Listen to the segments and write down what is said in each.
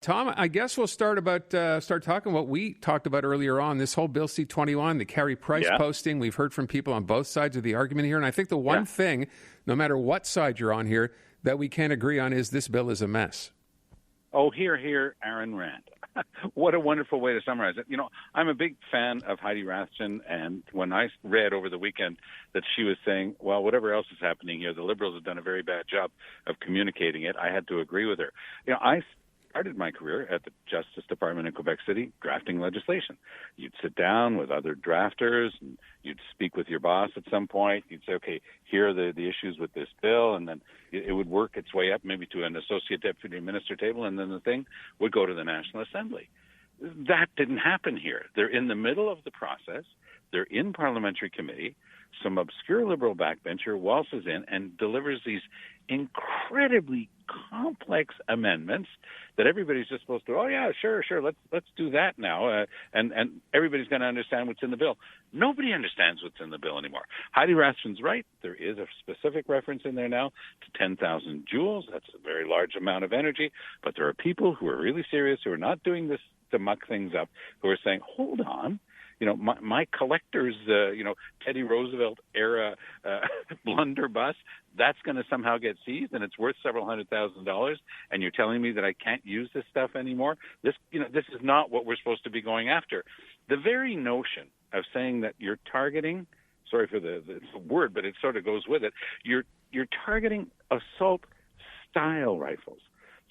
Tom, I guess we'll start talking what we talked about earlier on, this whole Bill C-21, the Carey Price posting. We've heard from people on both sides of the argument here, and I think the one thing, no matter what side you're on here, that we can't agree on is this bill is a mess. Oh, hear, Aaron Rand. What a wonderful way to summarize it. You know, I'm a big fan of Heidi Rathjen, and when I read over the weekend that she was saying, well, whatever else is happening here, the Liberals have done a very bad job of communicating it, I had to agree with her. You know, I started my career at the Justice Department in Quebec City drafting legislation. You'd sit down with other drafters, and you'd speak with your boss at some point. You'd say, okay, here are the issues with this bill, and then it would work its way up maybe to an associate deputy minister table, and then the thing would go to the National Assembly. That didn't happen here. They're in the middle of the process. They're in parliamentary committee. Some obscure Liberal backbencher waltzes in and delivers these incredibly complex amendments that everybody's just supposed to, oh yeah, sure, let's do that now, and everybody's going to understand what's in the bill. Nobody understands what's in the bill anymore. Heidi Rathjen's right. There is a specific reference in there now to 10,000 joules. That's a very large amount of energy, but there are people who are really serious, who are not doing this to muck things up, who are saying, hold on, you know, my collector's, Teddy Roosevelt era blunderbuss, that's going to somehow get seized, and it's worth several $100,000. And you're telling me that I can't use this stuff anymore? This is not what we're supposed to be going after. The very notion of saying that you're targeting, sorry for the word, but it sort of goes with it. You're targeting assault style rifles.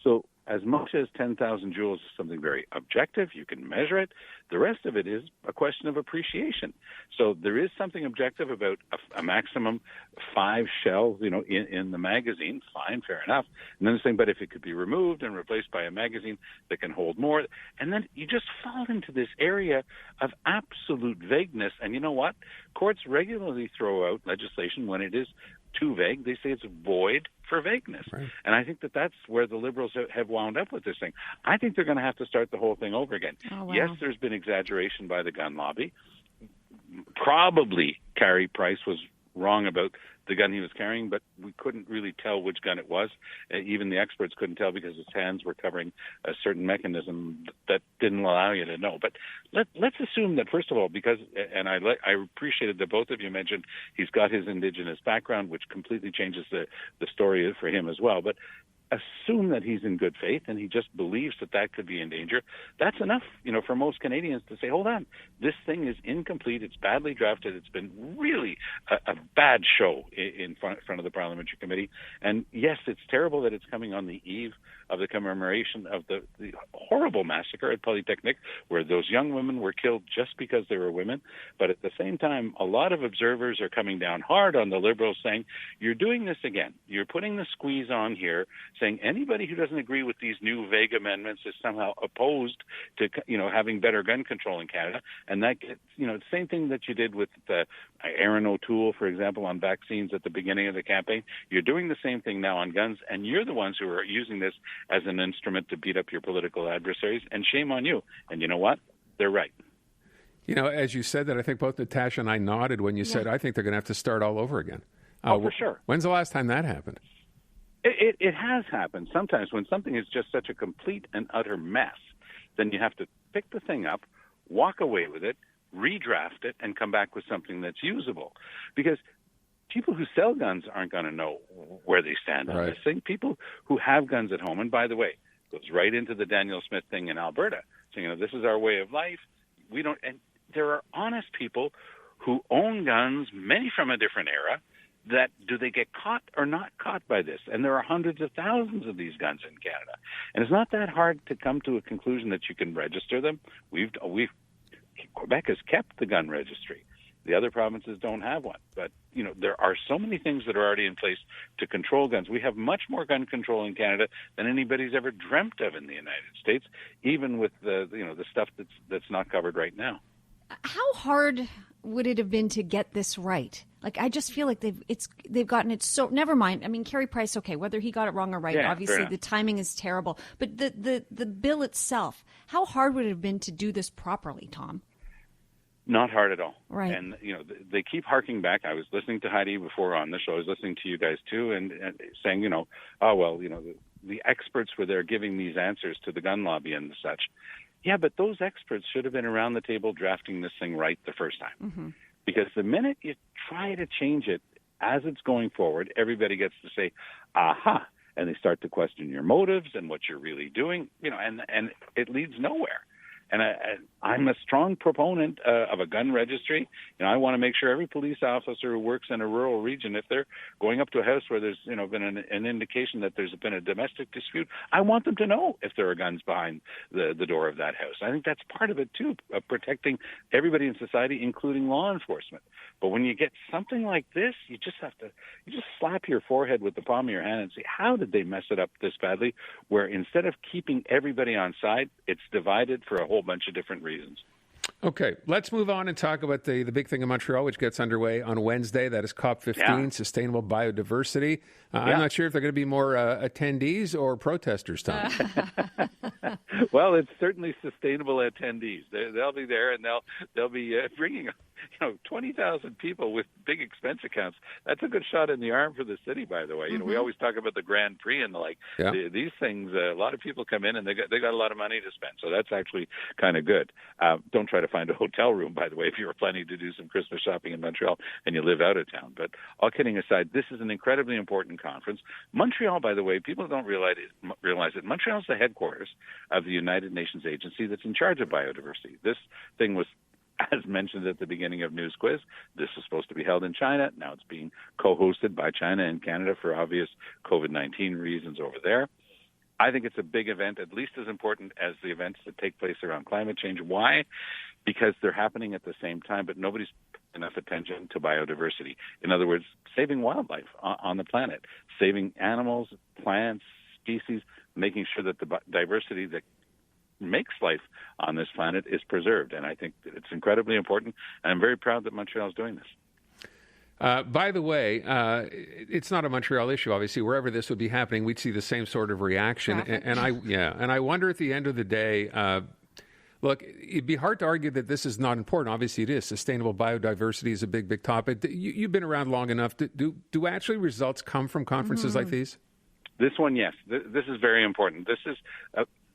So as much as 10,000 joules is something very objective, you can measure it. The rest of it is a question of appreciation. So there is something objective about a maximum 5 shells, in the magazine. Fine, fair enough. And then the saying, but if it could be removed and replaced by a magazine that can hold more, and then you just fall into this area of absolute vagueness. And you know what? Courts regularly throw out legislation when it is too vague. They say it's void for vagueness. Right. And I think that that's where the Liberals have wound up with this thing. I think they're going to have to start the whole thing over again. Oh, wow. Yes, there's been exaggeration by the gun lobby. Probably Carey Price was wrong about the gun he was carrying, but we couldn't really tell which gun it was. Even the experts couldn't tell because his hands were covering a certain mechanism that didn't allow you to know. But let's assume that, first of all, because, and I appreciated that both of you mentioned he's got his Indigenous background, which completely changes the story for him as well. But assume that he's in good faith and he just believes that could be in danger. That's enough, for most Canadians to say, hold on, this thing is incomplete. It's badly drafted. It's been really a bad show in front of the Parliamentary Committee. And yes, it's terrible that it's coming on the eve of the commemoration of the horrible massacre at Polytechnic, where those young women were killed just because they were women. But at the same time, a lot of observers are coming down hard on the Liberals, saying, you're doing this again. You're putting the squeeze on here, saying anybody who doesn't agree with these new vague amendments is somehow opposed to, having better gun control in Canada. And that gets, the same thing that you did with Aaron O'Toole, for example, on vaccines at the beginning of the campaign. You're doing the same thing now on guns, and you're the ones who are using this as an instrument to beat up your political adversaries, and shame on you. And you know what? They're right. As you said that, I think both Natasha and I nodded when you said, I think they're going to have to start all over again. For sure. When's the last time that happened? It has happened. Sometimes when something is just such a complete and utter mess, then you have to pick the thing up, walk away with it, redraft it, and come back with something that's usable. Because people who sell guns aren't going to know where they stand on this thing. People who have guns at home, and by the way, goes right into the Daniel Smith thing in Alberta, saying, this is our way of life. And there are honest people who own guns, many from a different era, that do they get caught or not caught by this? And there are hundreds of thousands of these guns in Canada. And it's not that hard to come to a conclusion that you can register them. Quebec has kept the gun registry. The other provinces don't have one. But, there are so many things that are already in place to control guns. We have much more gun control in Canada than anybody's ever dreamt of in the United States, even with the stuff that's not covered right now. How hard would it have been to get this right? I just feel like they've gotten it so. Never mind. I mean, Carey Price. Okay, whether he got it wrong or right, obviously the timing is terrible. But the bill itself, how hard would it have been to do this properly, Tom? Not hard at all. Right. And, they keep harking back. I was listening to Heidi before on the show. I was listening to you guys too, and saying, the experts were there giving these answers to the gun lobby and such. Yeah, but those experts should have been around the table drafting this thing right the first time. Mm-hmm. Because the minute you try to change it as it's going forward, everybody gets to say, aha, and they start to question your motives and what you're really doing, and it leads nowhere. And I'm a strong proponent of a gun registry. I want to make sure every police officer who works in a rural region, if they're going up to a house where there's been an indication that there's been a domestic dispute, I want them to know if there are guns behind the door of that house. I think that's part of it too, of protecting everybody in society, including law enforcement. But when you get something like this, you just slap your forehead with the palm of your hand and say, how did they mess it up this badly? Where instead of keeping everybody on side, it's divided for a whole bunch of different reasons. Okay, let's move on and talk about the big thing in Montreal, which gets underway on Wednesday. That is COP15, Sustainable Biodiversity. I'm not sure if there are going to be more attendees or protesters, Tom. Well, it's certainly sustainable attendees. They'll be there, and they'll be bringing 20,000 people with big expense accounts. That's a good shot in the arm for the city, by the way. We always talk about the Grand Prix and the like. Yeah. These things, a lot of people come in and they got a lot of money to spend. So that's actually kind of good. Don't try to find a hotel room, by the way, if you were planning to do some Christmas shopping in Montreal and you live out of town. But all kidding aside, this is an incredibly important conference. Montreal, by the way, people don't realize it. Montreal is the headquarters of the United Nations agency that's in charge of biodiversity. This thing was, as mentioned at the beginning of News Quiz, this was supposed to be held in China. Now it's being co-hosted by China and Canada for obvious COVID-19 reasons over there. I think it's a big event, at least as important as the events that take place around climate change. Why? Because they're happening at the same time, but nobody's paying enough attention to biodiversity. In other words, saving wildlife on the planet, saving animals, plants, species, making sure that the diversity that makes life on this planet is preserved. And I think that it's incredibly important, and I'm very proud that Montreal is doing this. By the way, it's not a Montreal issue. Obviously, wherever this would be happening, we'd see the same sort of reaction. And I wonder at the end of the day, look, it'd be hard to argue that this is not important. Obviously, it is. Sustainable biodiversity is a big, big topic. You've been around long enough. Do actually results come from conferences like these? This one, yes. This is very important. This is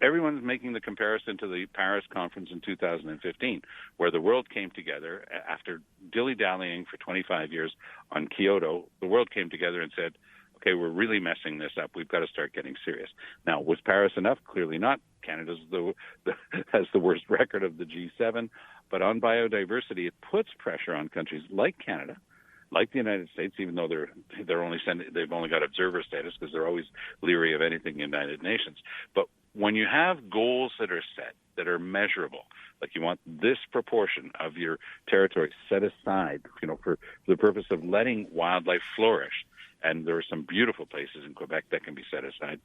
everyone's making the comparison to the Paris conference in 2015, where the world came together after dilly-dallying for 25 years on Kyoto. The world came together and said, okay, we're really messing this up. We've got to start getting serious. Now, was Paris enough? Clearly not. Canada has the worst record of the G7. But on biodiversity, it puts pressure on countries like Canada, like the United States, even though they've only got observer status because they're always leery of anything United Nations. But when you have goals that are set, that are measurable, like you want this proportion of your territory set aside, for the purpose of letting wildlife flourish, and there are some beautiful places in Quebec that can be set aside,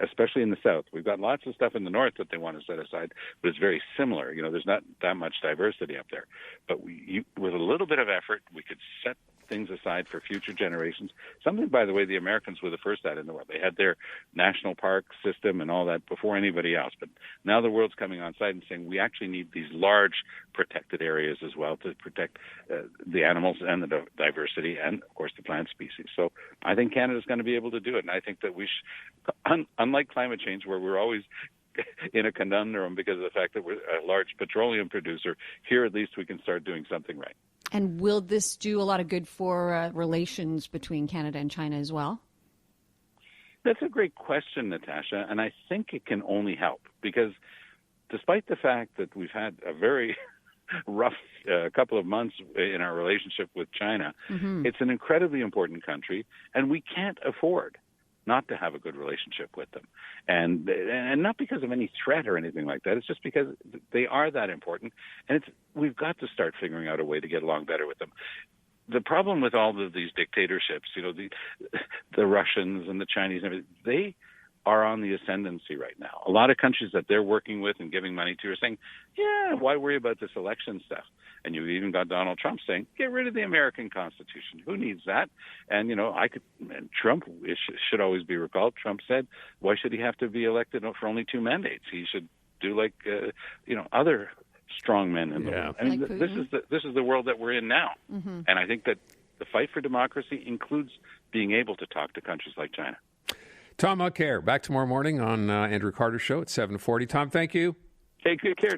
especially in the south. We've got lots of stuff in the north that they want to set aside, but it's very similar. There's not that much diversity up there. But with a little bit of effort, we could set things aside for future generations. Something, by the way, the Americans were the first at in the world. They had their national park system and all that before anybody else. But now the world's coming on side and saying we actually need these large protected areas as well to protect the animals and the diversity and, of course, the plant species. So I think Canada's going to be able to do it. And I think that we unlike climate change, where we're always in a conundrum because of the fact that we're a large petroleum producer, here at least we can start doing something right. And will this do a lot of good for relations between Canada and China as well? That's a great question, Natasha, and I think it can only help because despite the fact that we've had a very rough couple of months in our relationship with China, it's an incredibly important country, and we can't afford not to have a good relationship with them. And not because of any threat or anything like that. It's just because they are that important. And we've got to start figuring out a way to get along better with them. The problem with all of these dictatorships, the Russians and the Chinese, they are on the ascendancy right now. A lot of countries that they're working with and giving money to are saying, yeah, why worry about this election stuff? And you've even got Donald Trump saying, get rid of the American Constitution. Who needs that? And, Trump should always be recalled. Trump said, why should he have to be elected for only 2 mandates? He should do like, other strong men in the world. I mean, this is the world that we're in now. And I think that the fight for democracy includes being able to talk to countries like China. Tom Mulcair, back tomorrow morning on Andrew Carter's show at 7:40. Tom, thank you. Take good care.